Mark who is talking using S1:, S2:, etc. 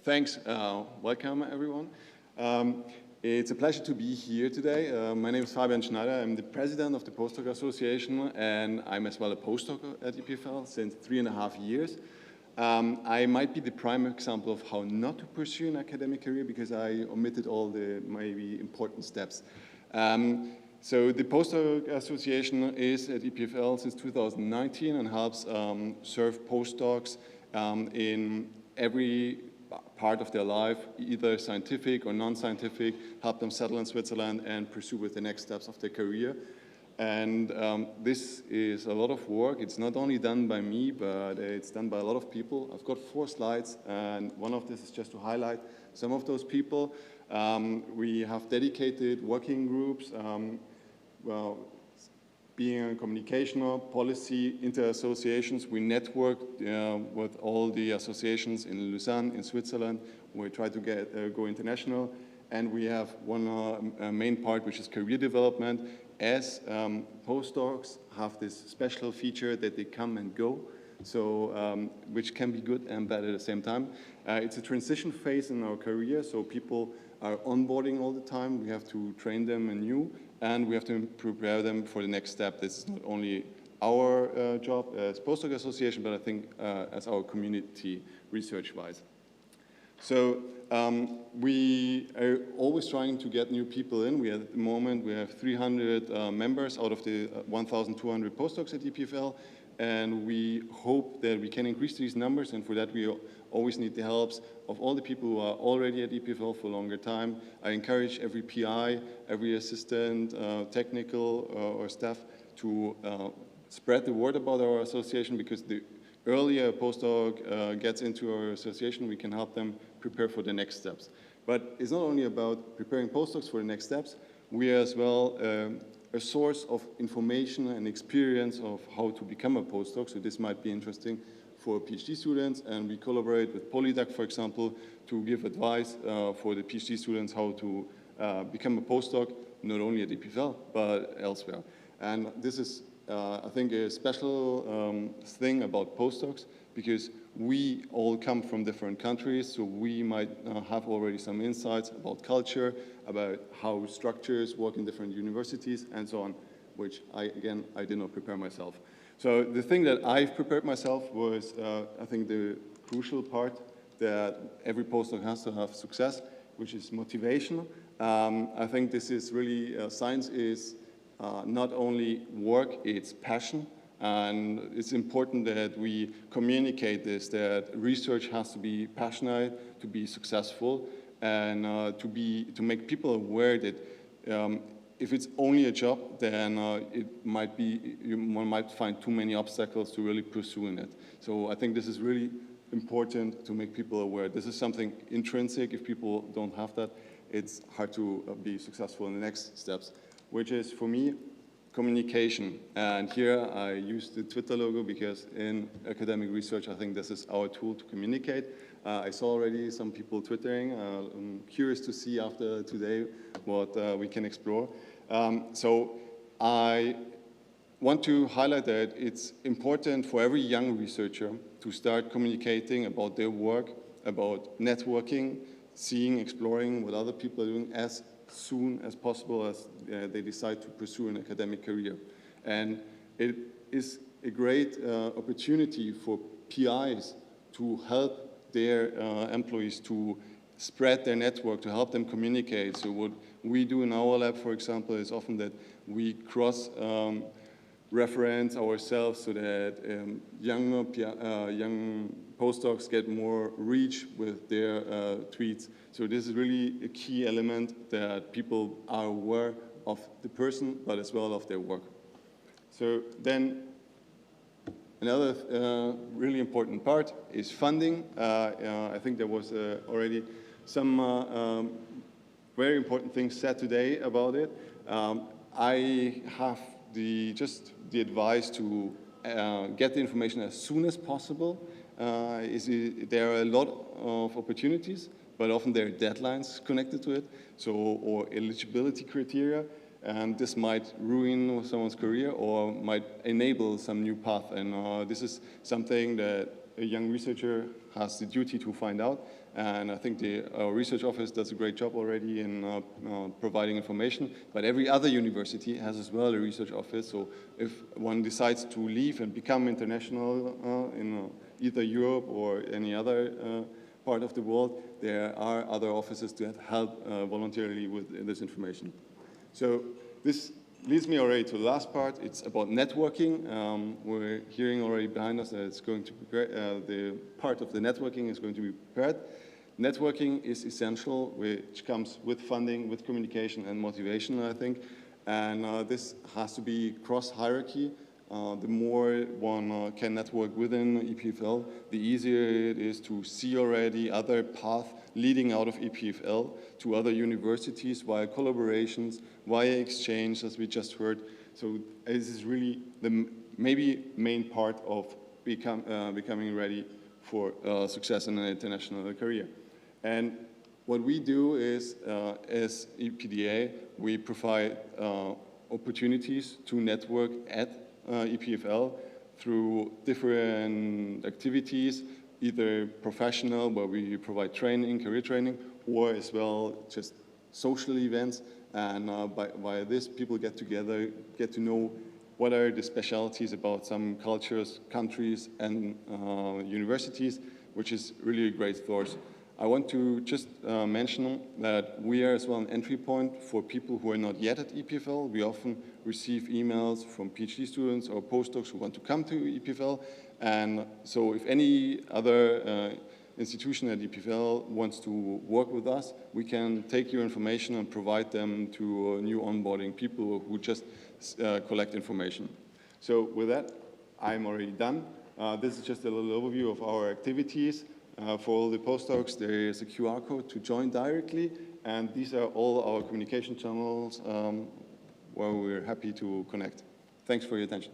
S1: Thanks. Welcome, everyone. It's a pleasure to be here today. My name is Fabian Schneider. I'm the president of the Postdoc Association, and I'm as well a postdoc at EPFL since 3.5 years. I might be the prime example of how not to pursue an academic career because I omitted all the maybe important steps. So the Postdoc Association is at EPFL since 2019 and helps serve postdocs in every part of their life, either scientific or non-scientific, help them settle in Switzerland and pursue with the next steps of their career. And this is a lot of work. It's not only done by me, but it's done by a lot of people. I've got 4 slides, and one of this is just to highlight some of those people. We have dedicated working groups, being a communicational policy, inter-associations. We network with all the associations in Lausanne, in Switzerland. We try to go international. And we have one main part, which is career development. As postdocs have this special feature that they come and go, so which can be good and bad at the same time. It's a transition phase in our career, so people are onboarding all the time. We have to train them anew, and we have to prepare them for the next step. This is not only our job as Postdoc Association, but I think as our community research-wise. So we are always trying to get new people in. At the moment, we have 300 members out of the 1,200 postdocs at EPFL, and we hope that we can increase these numbers, and for that we always need the helps of all the people who are already at EPFL for a longer time. I encourage every PI, every assistant, technical or staff to spread the word about our association, because the earlier a postdoc gets into our association, we can help them prepare for the next steps. But it's not only about preparing postdocs for the next steps, we are as well a source of information and experience of how to become a postdoc, so this might be interesting for PhD students, and we collaborate with Polydoc, for example, to give advice for the PhD students how to become a postdoc, not only at EPFL, but elsewhere. And this is I think a special thing about postdocs, because we all come from different countries, so we might have already some insights about culture, about how structures work in different universities, and so on, which I did not prepare myself. So the thing that I've prepared myself was, I think, the crucial part that every postdoc has to have success, which is motivation. I think this is really, science is not only work, it's passion, and it's important that we communicate this, that research has to be passionate to be successful, and to make people aware that if it's only a job, then it might be, one might find too many obstacles to really pursuing it. So I think this is really important to make people aware. This is something intrinsic. If people don't have that, it's hard to be successful in the next steps, which is, for me, communication. And here I use the Twitter logo because in academic research, I think this is our tool to communicate. I saw already some people twittering. I'm curious to see after today what we can explore. So I want to highlight that it's important for every young researcher to start communicating about their work, about networking, seeing, exploring what other people are doing as soon as possible as they decide to pursue an academic career. And it is a great opportunity for PIs to help their employees to spread their network, to help them communicate. So what we do in our lab, for example, is often that we cross-reference ourselves so that young postdocs get more reach with their tweets. So this is really a key element, that people are aware of the person, but as well of their work. So then another really important part is funding. I think there was already some very important things said today about it. I have just the advice to get the information as soon as possible. There are a lot of opportunities, but often there are deadlines connected to it, so, or eligibility criteria, and this might ruin someone's career or might enable some new path. And this is something that a young researcher has the duty to find out. And I think the research office does a great job already in providing information. But every other university has as well a research office. So if one decides to leave and become international in either Europe or any other part of the world, there are other offices that help voluntarily with this information. So this leads me already to the last part. It's about networking. We're hearing already behind us that it's going to prepare, the part of the networking is going to be prepared. Networking is essential, which comes with funding, with communication and motivation, I think. And this has to be cross-hierarchy. The more one can network within EPFL, the easier it is to see already other paths leading out of EPFL to other universities via collaborations, via exchange, as we just heard. So this is really the maybe main part of becoming ready for success in an international career. And what we do is, as EPDA, we provide opportunities to network at EPFL through different activities, either professional, where we provide training, career training, or as well just social events. And by this, people get together, get to know what are the specialties about some cultures, countries, and universities, which is really a great source. I want to just mention that we are as well an entry point for people who are not yet at EPFL. We often receive emails from PhD students or postdocs who want to come to EPFL. And so if any other institution at EPFL wants to work with us, we can take your information and provide them to new onboarding people who just collect information. So with that, I'm already done. This is just a little overview of our activities. For all the postdocs, there is a QR code to join directly, and these are all our communication channels where we're happy to connect. Thanks for your attention.